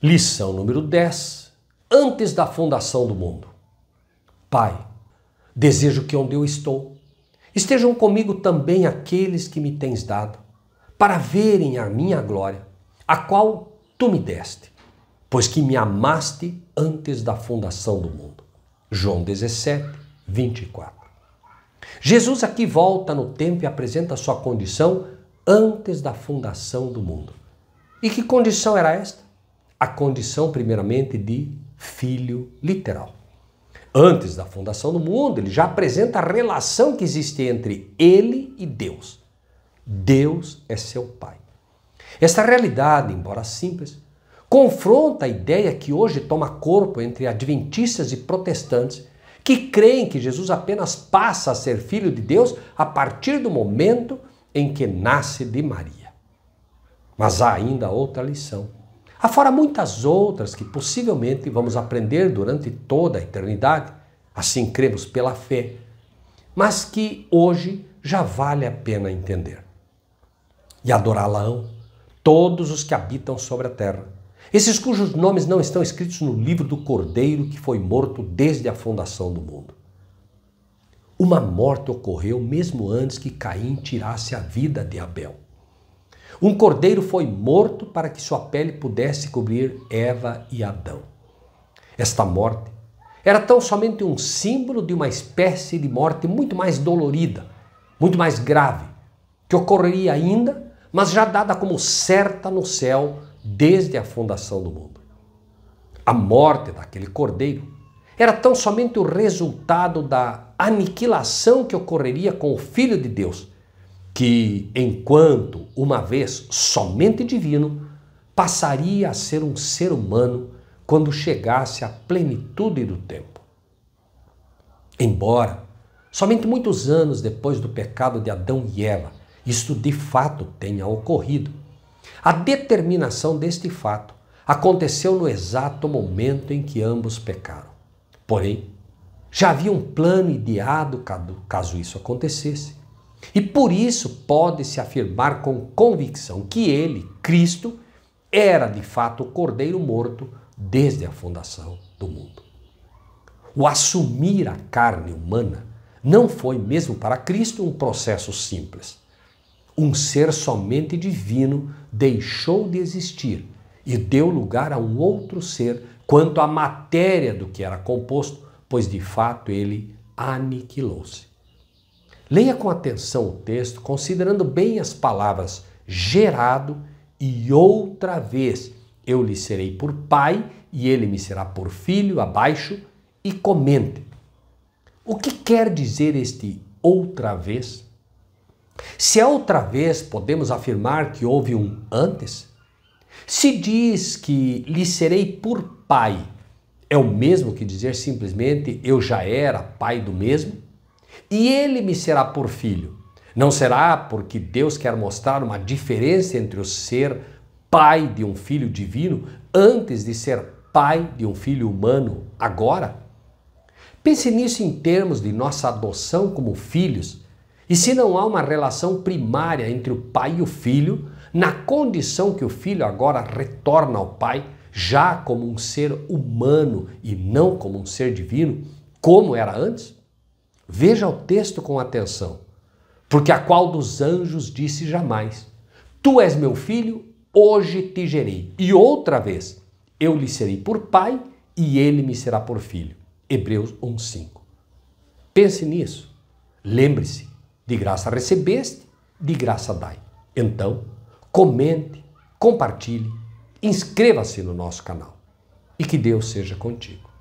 Lição número 10. Antes da fundação do mundo. Pai, desejo que onde eu estou, estejam comigo também aqueles que me tens dado, para verem a minha glória, a qual tu me deste, pois que me amaste antes da fundação do mundo. João 17, 24. Jesus aqui volta no tempo e apresenta sua condição antes da fundação do mundo. E que condição era esta? A condição, primeiramente, de filho literal. Antes da fundação do mundo, ele já apresenta a relação que existe entre ele e Deus. Deus é seu Pai. Esta realidade, embora simples, confronta a ideia que hoje toma corpo entre adventistas e protestantes que creem que Jesus apenas passa a ser filho de Deus a partir do momento em que nasce de Maria. Mas há ainda outra lição. Há fora muitas outras que possivelmente vamos aprender durante toda a eternidade, assim cremos pela fé, mas que hoje já vale a pena entender. E adorá-la-ão todos os que habitam sobre a terra, esses cujos nomes não estão escritos no livro do Cordeiro que foi morto desde a fundação do mundo. Uma morte ocorreu mesmo antes que Caim tirasse a vida de Abel. Um cordeiro foi morto para que sua pele pudesse cobrir Eva e Adão. Esta morte era tão somente um símbolo de uma espécie de morte muito mais dolorida, muito mais grave, que ocorreria ainda, mas já dada como certa no céu desde a fundação do mundo. A morte daquele cordeiro era tão somente o resultado da aniquilação que ocorreria com o Filho de Deus, que, enquanto uma vez somente divino, passaria a ser um ser humano quando chegasse à plenitude do tempo. Embora, somente muitos anos depois do pecado de Adão e Eva, isto de fato tenha ocorrido, a determinação deste fato aconteceu no exato momento em que ambos pecaram. Porém, já havia um plano ideado caso isso acontecesse. E por isso pode-se afirmar com convicção que ele, Cristo, era de fato o cordeiro morto desde a fundação do mundo. O assumir a carne humana não foi mesmo para Cristo um processo simples. Um ser somente divino deixou de existir e deu lugar a um outro ser quanto à matéria do que era composto, pois de fato ele aniquilou-se. Leia com atenção o texto, considerando bem as palavras gerado e outra vez eu lhe serei por pai e ele me será por filho abaixo, e comente. O que quer dizer este outra vez? Se é outra vez, podemos afirmar que houve um antes? Se diz que lhe serei por pai, é o mesmo que dizer simplesmente eu já era pai do mesmo? E ele me será por filho. Não será porque Deus quer mostrar uma diferença entre o ser pai de um filho divino antes de ser pai de um filho humano agora? Pense nisso em termos de nossa adoção como filhos. E se não há uma relação primária entre o pai e o filho, na condição que o filho agora retorna ao pai, já como um ser humano e não como um ser divino, como era antes? Veja o texto com atenção, porque a qual dos anjos disse jamais, tu és meu filho, hoje te gerei. E outra vez, eu lhe serei por pai e ele me será por filho. Hebreus 1:5. Pense nisso. Lembre-se, de graça recebeste, de graça dai. Então, comente, compartilhe, inscreva-se no nosso canal. E que Deus seja contigo.